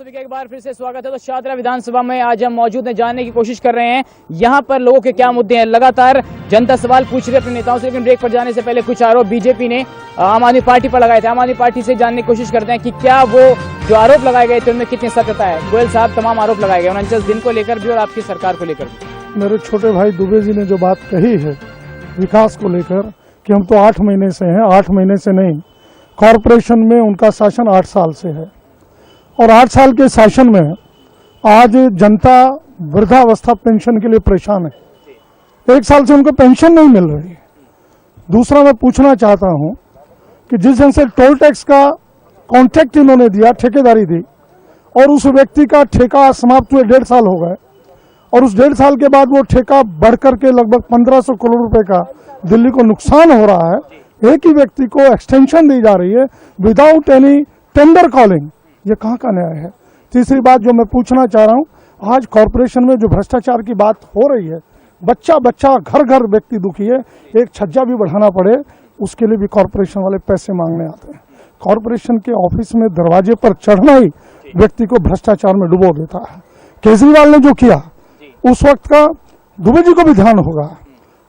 सभी का एक बार फिर से स्वागत है। तो शाहदरा विधानसभा में आज हम मौजूद हैं, जानने की कोशिश कर रहे हैं यहाँ पर लोगों के क्या मुद्दे हैं। लगातार जनता सवाल पूछ रही है अपने नेताओं से, लेकिन ब्रेक पर जाने से पहले कुछ आरोप बीजेपी ने आम आदमी पार्टी पर लगाए थे। आम आदमी पार्टी से जानने की कोशिश करते हैं कि क्या वो जो आरोप लगाए गए थे उनमें कितनी सत्यता है। गोयल साहब, तमाम आरोप लगाए गए 49 दिन को लेकर भी और आपकी सरकार को लेकर भी। मेरे छोटे भाई दुबे जी ने जो बात कही है विकास को लेकर कि हम तो 8 महीने से हैं, 8 महीने से नहीं, कॉरपोरेशन में उनका शासन 8 साल से है और 8 साल के शासन में आज जनता वृद्धावस्था पेंशन के लिए परेशान है। 1 साल से उनको पेंशन नहीं मिल रही। दूसरा मैं पूछना चाहता हूं कि जिस जन से टोल टैक्स का कॉन्ट्रैक्ट इन्होंने दिया, ठेकेदारी दी और उस व्यक्ति का ठेका समाप्त हुए 1.5 साल हो गए और उस 1.5 साल के बाद वो ठेका बढ़ करके लगभग 1500 करोड़ रुपए का दिल्ली को नुकसान हो रहा है। एक ही व्यक्ति को एक्सटेंशन दी जा रही है विदाउट एनी टेंडर कॉलिंग। ये कहाँ का न्याय है। तीसरी बात जो मैं पूछना चाह रहा हूँ, आज कॉरपोरेशन में जो भ्रष्टाचार की बात हो रही है, बच्चा बच्चा घर घर व्यक्ति दुखी है, एक छज्जा भी बढ़ाना पड़े उसके लिए भी कॉरपोरेशन वाले पैसे मांगने आते हैं। कॉरपोरेशन के ऑफिस में दरवाजे पर चढ़ना ही व्यक्ति को भ्रष्टाचार में डुबो देता है। केजरीवाल ने जो किया उस वक्त का दुबे जी को भी ध्यान होगा,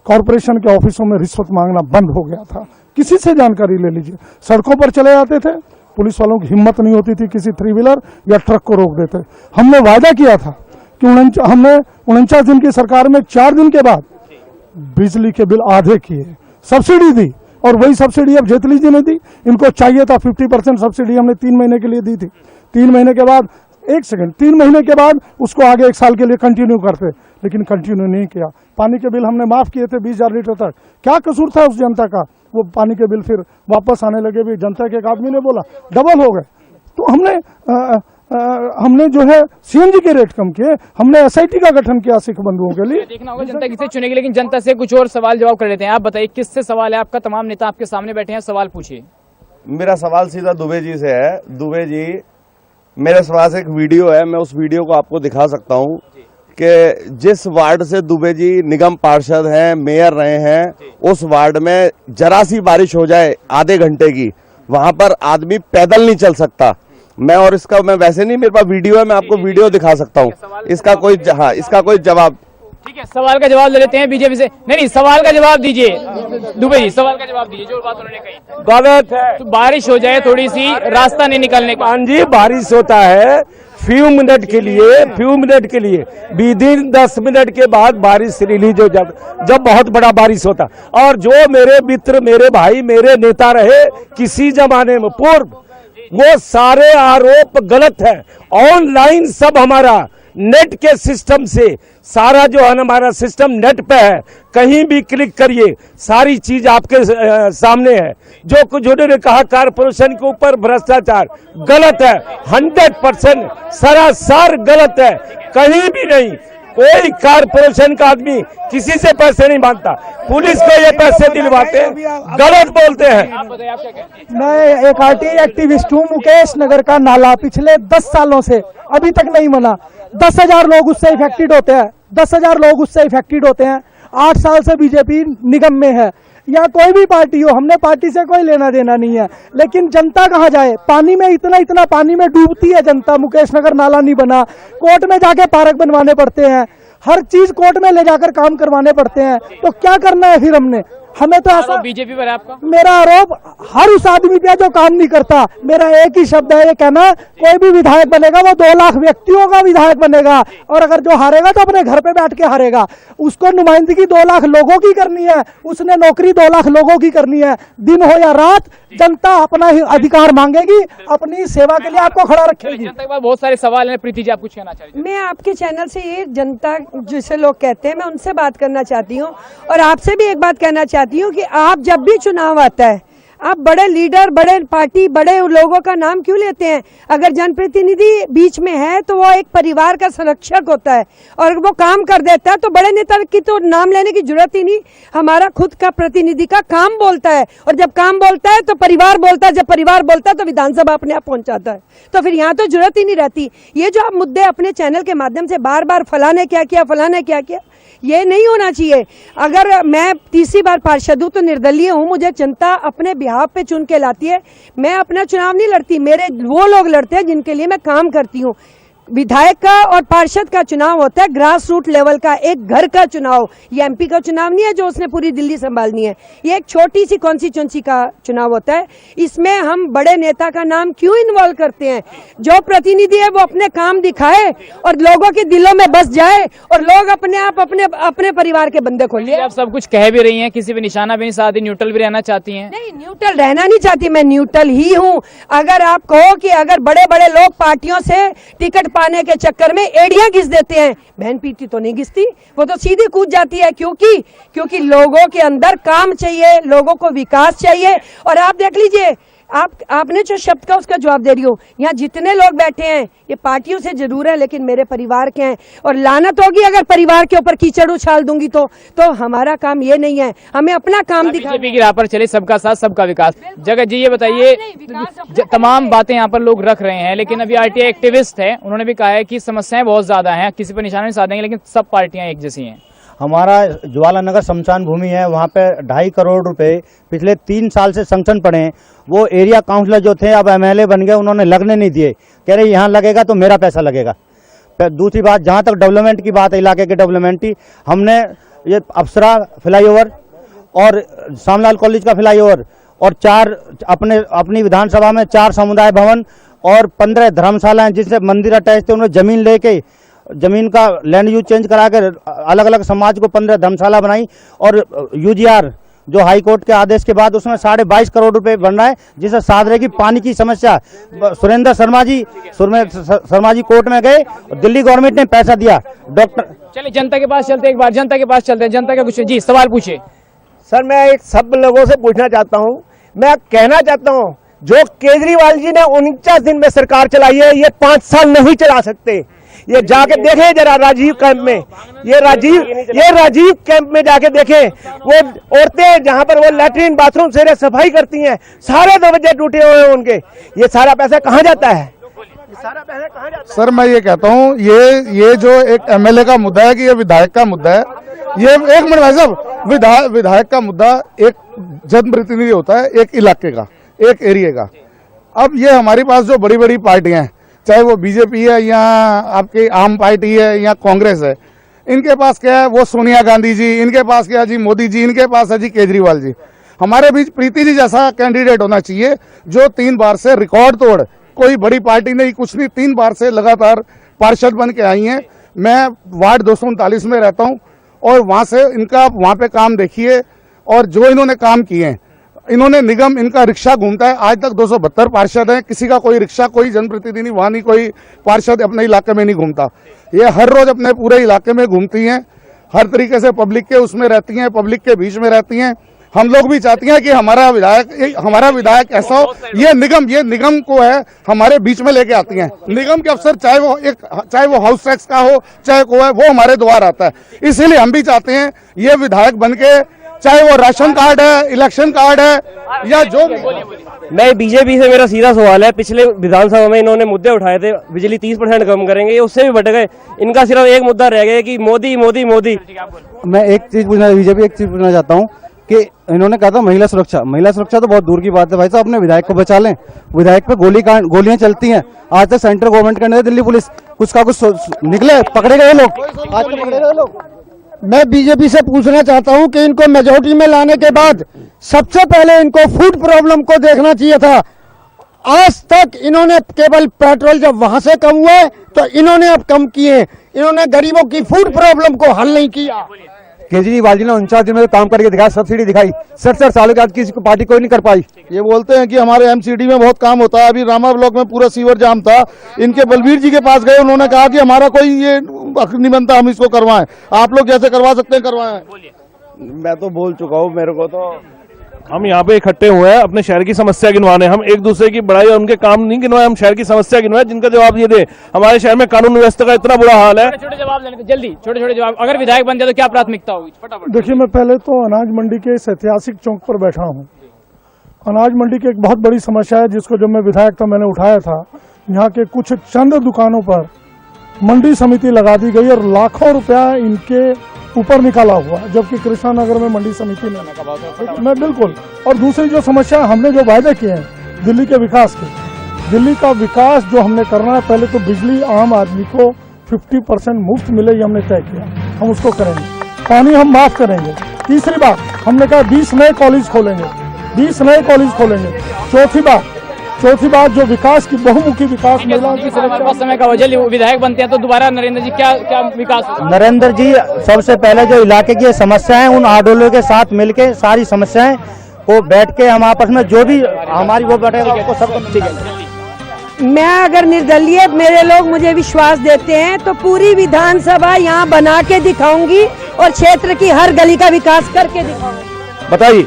कॉरपोरेशन के ऑफिसों में रिश्वत मांगना बंद हो गया था। किसी से जानकारी ले लीजिए, सड़कों पर चले जाते थे, पुलिस वालों की हिम्मत नहीं होती थी किसी 3 व्हीलर या ट्रक को रोक देते। हमने वादा किया था कि हमने 49 दिन की सरकार में 4 दिन के बाद बिजली के बिल आधे किए, सब्सिडी दी और वही सब्सिडी अब जेटली जी ने दी। इनको चाहिए था 50% सब्सिडी, हमने 3 महीने के लिए दी थी। 3 महीने के बाद 3 महीने के बाद उसको आगे 1 साल के लिए कंटिन्यू करते, लेकिन कंटिन्यू नहीं किया। पानी के बिल हमने माफ किए थे 20,000 लीटर तक। क्या कसूर था उस जनता का? वो पानी के बिल फिर वापस आने लगे भी, जनता के एक आदमी ने बोला डबल हो गए। तो हमने जो है सीएनजी के रेट कम किए, हमने एसआईटी का गठन किया सिख बंधुओं के लिए। देखना होगा जनता किसे चुनेगी, लेकिन जनता से कुछ और सवाल जवाब कर लेते हैं। आप बताइए किससे सवाल है आपका? तमाम नेता आपके सामने बैठे हैं, सवाल पूछिए। मेरा सवाल सीधा दुबे जी से है। दुबे जी, मेरे पास एक वीडियो है, मैं उस वीडियो को आपको दिखा सकता हूं कि जिस वार्ड से दुबे जी निगम पार्षद हैं, मेयर रहे हैं, उस वार्ड में जरा सी बारिश हो जाए आधे घंटे की, वहां पर आदमी पैदल नहीं चल सकता। मैं वैसे नहीं, मेरे पास वीडियो है, मैं आपको वीडियो दिखा सकता हूँ। इसका कोई जवाब। ठीक है, सवाल का जवाब ले लेते हैं बीजेपी से। नहीं, सवाल का जवाब दीजिए दुबे जी, सवाल का जवाब दीजिए। जो बात उन्होंने कही गलत है। तो बारिश हो जाए थोड़ी सी, रास्ता नहीं निकलने का। हाँ जी, बारिश होता है फ्यू मिनट के लिए, विदिन 10 मिनट के बाद बारिश रिलीज हो जाता, जब बहुत बड़ा बारिश होता। और जो मेरे मित्र, मेरे भाई, मेरे नेता रहे किसी जमाने में पूर्व, वो सारे आरोप गलत है। ऑनलाइन सब हमारा नेट के सिस्टम से, सारा जो है हमारा सिस्टम नेट पे है, कहीं भी क्लिक करिए, सारी चीज आपके सामने है। जो कुछ उन्होंने कहा कारपोरेशन के ऊपर भ्रष्टाचार, गलत है, 100% सरासर गलत है। कहीं भी नहीं, कोई कारपोरेशन का आदमी किसी से पैसे नहीं मांगता, पुलिस को ये पैसे दिलवाते हैं, गलत बोलते हैं। मैं एक आरटीआई एक्टिविस्ट हूँ। मुकेश नगर का नाला पिछले 10 सालों से अभी तक नहीं बना। 10,000 लोग उससे इफेक्टेड होते हैं, 10,000 लोग उससे इफेक्टेड होते हैं। 8 साल से बीजेपी निगम में है, या कोई भी पार्टी हो, हमने पार्टी से कोई लेना देना नहीं है। लेकिन जनता कहाँ जाए? पानी में इतना पानी में डूबती है जनता। मुकेश नगर नाला नहीं बना, कोर्ट में जाके पार्क बनवाने पड़ते हैं, हर चीज कोर्ट में ले जाकर काम करवाने पड़ते हैं। तो क्या करना है फिर हमने? हमें तो ऐसा बीजेपी पर आपका मेरा आरोप हर उस आदमी पे जो काम नहीं करता। मेरा एक ही शब्द है, ये कहना, कोई भी विधायक बनेगा वो 2 लाख व्यक्तियों का विधायक बनेगा, और अगर जो हारेगा तो अपने घर पे बैठ के हारेगा। उसको नुमाइंदगी 2 लाख लोगों की करनी है, उसने नौकरी 2 लाख लोगों की करनी है। दिन हो या रात जनता अपना ही अधिकार मांगेगी, अपनी सेवा के लिए आपको खड़ा रखेगी। जनता के पास बहुत सारे सवाल हैं। प्रीति जी, आप कुछ कहना चाहिए? मैं आपके चैनल से ये जनता जिसे लोग कहते हैं, मैं उनसे बात करना चाहती हूँ और आपसे भी एक बात कहना चाहती हूँ कि आप जब भी चुनाव आता है, आप बड़े लीडर, बड़े पार्टी, बड़े लोगों का नाम क्यों लेते हैं? अगर जनप्रतिनिधि बीच में है तो वो एक परिवार का संरक्षक होता है, और वो काम कर देता है तो बड़े नेता की तो नाम लेने की जरूरत ही नहीं। हमारा खुद का प्रतिनिधि का काम बोलता है, और जब काम बोलता है तो परिवार बोलता है, जब परिवार बोलता है तो विधानसभा अपने आप पहुंचाता है। तो फिर यहाँ तो जरूरत ही नहीं रहती। ये जो आप मुद्दे अपने चैनल के माध्यम से बार बार फलाने क्या किया, फलाने क्या किया, ये नहीं होना चाहिए। अगर मैं तीसरी बार पार्षद हूँ तो निर्दलीय हूँ, मुझे जनता अपने बिहाफ पे चुन के लाती है। मैं अपना चुनाव नहीं लड़ती, मेरे वो लोग लड़ते हैं जिनके लिए मैं काम करती हूँ। विधायक का और पार्षद का चुनाव होता है ग्रास रूट लेवल का, एक घर का चुनाव। ये एमपी का चुनाव नहीं है जो उसने पूरी दिल्ली संभालनी है, ये एक छोटी सी कॉन्स्टिट्यूंसी का चुनाव होता है। इसमें हम बड़े नेता का नाम क्यों इन्वॉल्व करते हैं? जो प्रतिनिधि है वो अपने काम दिखाए और लोगों के दिलों में बस जाए और लोग अपने आप अपने परिवार के बंदे खोलिए। आप सब कुछ कह भी रही हैं, किसी भी निशाना भी नहीं साधी, न्यूट्रल भी रहना चाहती हैं। नहीं, न्यूट्रल रहना नहीं चाहती, मैं न्यूट्रल ही हूँ। अगर आप कहो कि अगर बड़े बड़े लोग पार्टियों से टिकट पाने के चक्कर में एड़ियां घिस देते हैं, बहन पीटी तो नहीं घिसती, वो तो सीधी कूद जाती है। क्योंकि लोगों के अंदर काम चाहिए, लोगों को विकास चाहिए। और आप देख लीजिए, आपने जो शब्द का उसका जवाब दे रही हो, यहाँ जितने लोग बैठे हैं ये पार्टियों से जरूर है लेकिन मेरे परिवार के हैं। और लानत होगी अगर परिवार के ऊपर कीचड़ उछाल दूंगी तो हमारा काम ये नहीं है, हमें अपना काम दिखा। बीजेपी की राह पर चले, सबका साथ सबका विकास। जगत जी ये बताइए, तमाम बातें यहाँ पर लोग रख रहे हैं लेकिन अभी आरटीआई एक्टिविस्ट है, उन्होंने भी कहा है कि समस्याएं बहुत ज्यादा हैं, किसी पर निशाना नहीं साधेंगे लेकिन सब पार्टियां एक जैसी हैं। हमारा ज्वाला नगर शमशान भूमि है, वहाँ पे 2.5 करोड़ रुपए पिछले 3 साल से सैंक्शन पड़े हैं। वो एरिया काउंसलर जो थे अब एमएलए बन गए, उन्होंने लगने नहीं दिए, कह रहे यहाँ लगेगा तो मेरा पैसा लगेगा। दूसरी बात, जहाँ तक डेवलपमेंट की बात है, इलाके के डेवलपमेंट की, हमने ये अप्सरा फ्लाईओवर और श्यामलाल कॉलेज का फ्लाईओवर और 4 अपनी विधानसभा में 4 समुदाय भवन और 15 धर्मशालाएं जिससे मंदिर अटैच थे, उन्होंने जमीन लेके जमीन का लैंड यूज चेंज करा कर अलग अलग समाज को 15 धर्मशाला बनाई। और यूजीआर जो हाई कोर्ट के आदेश के बाद उसमें 22.5 करोड़ रुपए बन रहा है, जिससे सादरे की पानी की समस्या। सुरेंद्र शर्मा जी कोर्ट में गए, दिल्ली गवर्नमेंट ने पैसा दिया। डॉक्टर चलिए जनता के पास चलते, एक बार जनता के पास चलते हैं, जनता का कुछ जी सवाल पूछिए। सर मैं एक सब लोगों से पूछना चाहता हूं, मैं कहना चाहता हूं, जो केजरीवाल जी ने 49 दिन में सरकार चलाई है, ये 5 साल नहीं चला सकते। ये जाके देखें जरा राजीव कैंप में, ये राजीव कैंप में जाके देखें, वो औरतें जहां पर वो लैट्रिन बाथरूम से सफाई करती हैं, सारे दरवाजे टूटे हुए हैं उनके। ये सारा पैसा कहाँ जाता है? सारा पैसा कहाँ जाता है? सर मैं ये कहता हूँ, ये जो एक एमएलए का मुद्दा है कि ये विधायक का मुद्दा है, ये एक मिनट भाई साहब, विधायक का मुद्दा एक जनप्रतिनिधि होता है, एक इलाके का, एक एरिया का। अब ये हमारे पास जो बड़ी बड़ी पार्टियां हैं, चाहे वो बीजेपी है या आपकी आम पार्टी है या कांग्रेस है, इनके पास क्या है? वो सोनिया गांधी जी, इनके पास क्या है जी? मोदी जी, इनके पास है जी केजरीवाल जी। हमारे बीच प्रीति जी जैसा कैंडिडेट होना चाहिए जो 3 बार से रिकॉर्ड तोड़, कोई बड़ी पार्टी नहीं, कुछ नहीं, 3 बार से लगातार पार्षद बन के आई हैं। मैं वार्ड 239 में रहता हूं और वहां से इनका वहां पे काम देखिए, और जो इन्होंने काम किए हैं, इन्होंने निगम, इनका रिक्शा घूमता है, आज तक 272 पार्षद हैं, किसी का कोई रिक्शा, कोई जनप्रतिनिधि वहां नहीं, कोई पार्षद अपने इलाके में नहीं घूमता। ये हर रोज अपने पूरे इलाके में घूमती हैं, हर तरीके से पब्लिक के उसमें रहती हैं, पब्लिक के बीच में रहती हैं। हम लोग भी चाहती हैं कि हमारा विधायक ऐसा हो, ये निगम को है हमारे बीच में लेके आती हैं। निगम के अफसर चाहे वो हाउस टैक्स का हो, चाहे को है, वो हमारे द्वार आता है। इसीलिए हम भी चाहते हैं ये विधायक बन के, चाहे वो राशन कार्ड है, इलेक्शन कार्ड है या जो भी। मैं बीजेपी से मेरा सीधा सवाल है, पिछले विधानसभा में इन्होंने मुद्दे उठाए थे, बिजली 30% कम करेंगे, उससे भी बढ़ गए। इनका सिर्फ एक मुद्दा रह गया कि मोदी मोदी मोदी। मैं एक चीज पूछना चाहता हूँ कि इन्होंने कहा था महिला सुरक्षा तो बहुत दूर की बात है भाई साहब, अपने विधायक को बचा लें। विधायक पे गोलियां चलती हैं, आज तक सेंट्रल गवर्नमेंट के अंदर दिल्ली पुलिस कुछ का कुछ निकले, पकड़े गए लोग, आज तक पकड़े गए लोग। मैं बीजेपी से पूछना चाहता हूं कि इनको मेजॉरिटी में लाने के बाद सबसे पहले इनको फूड प्रॉब्लम को देखना चाहिए था। आज तक इन्होंने केवल पेट्रोल जब वहां से कम हुआ है तो इन्होंने अब कम किए, इन्होंने गरीबों की फूड प्रॉब्लम को हल नहीं किया। केजरीवाल जी ने 49 दिन में काम करके दिखाया, सब्सिडी दिखाई, 60 सालों के आज किसी को पार्टी कोई नहीं कर पाई। ये बोलते हैं कि हमारे एमसीडी में बहुत काम होता है, अभी रामा ब्लॉक में पूरा सीवर जाम था, इनके बलबीर जी के पास गए, उन्होंने कहा कि हमारा कोई ये हक नहीं बनता, हम इसको करवाएं, आप लोग जैसे करवा सकते हैं करवाएं। मैं तो बोल चुका हूँ, मेरे को तो हम यहाँ पे इकट्ठे हुए हैं अपने शहर की समस्या गिनवाने। हम एक दूसरे की बड़ाई और उनके काम नहीं गिनवाए, हम शहर की समस्या गिनवाए जिनका जवाब ये दे। हमारे शहर में कानून व्यवस्था का इतना बुरा हाल है। छोटे जवाब लेने जल्दी, छोटे जवाब। अगर विधायक बन जाए तो क्या प्राथमिकता होगी? फटाफट। देखिए, मैं पहले तो अनाज मंडी के इस ऐतिहासिक चौक पर बैठा हूँ। अनाज मंडी की एक बहुत बड़ी समस्या है जिसको जब मैं विधायक था मैंने उठाया था। यहाँ के कुछ चंद दुकानों पर मंडी समिति लगा दी गई और लाखों रुपया इनके ऊपर निकाला हुआ है, जबकि कृष्णानगर में मंडी समिति ने मैं बिल्कुल। और दूसरी जो समस्या हमने जो वायदे किए हैं दिल्ली के विकास के, दिल्ली का विकास जो हमने करना है, पहले तो बिजली आम आदमी को 50% मुफ्त मिले, ये हमने तय किया, हम उसको करेंगे। पानी हम माफ करेंगे। तीसरी बात हमने कहा 20 नए कॉलेज खोलेंगे, 20 नए कॉलेज खोलेंगे। चौथी बात जो विकास की बहुमुखी विकास महिलाओं की हमारे समय का वजह विधायक बनते हैं तो दोबारा नरेंद्र जी क्या विकास होगा? नरेंद्र जी सबसे पहले जो इलाके की समस्याएं उन आडोलों के साथ मिलके सारी समस्याएं को बैठ के हम आपस में जो भी हमारी वो बैठेगा उसको सब ठीक है। मैं अगर निर्दलीय मेरे लोग मुझे विश्वास देते हैं तो पूरी विधानसभा यहाँ बना के दिखाऊंगी और क्षेत्र की हर गली का विकास करके दिखाऊंगी। बताइए,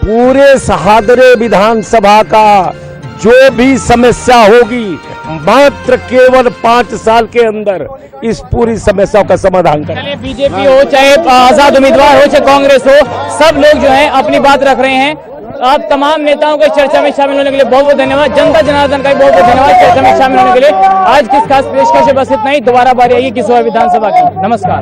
पूरे सहादरे विधानसभा का जो भी समस्या होगी मात्र केवल 5 साल के अंदर इस पूरी समस्या का समाधान करें। चलिए, बीजेपी हो चाहे आजाद उम्मीदवार हो चाहे कांग्रेस हो, सब लोग जो है अपनी बात रख रहे हैं। आप तमाम नेताओं को इस चर्चा में शामिल होने के लिए बहुत बहुत धन्यवाद। जनता जनार्दन का भी बहुत बहुत धन्यवाद चर्चा में शामिल होने के लिए। आज किस खास पेशकश से बस इतना ही। दोबारा बारी आएगी किसी और विधानसभा की। नमस्कार।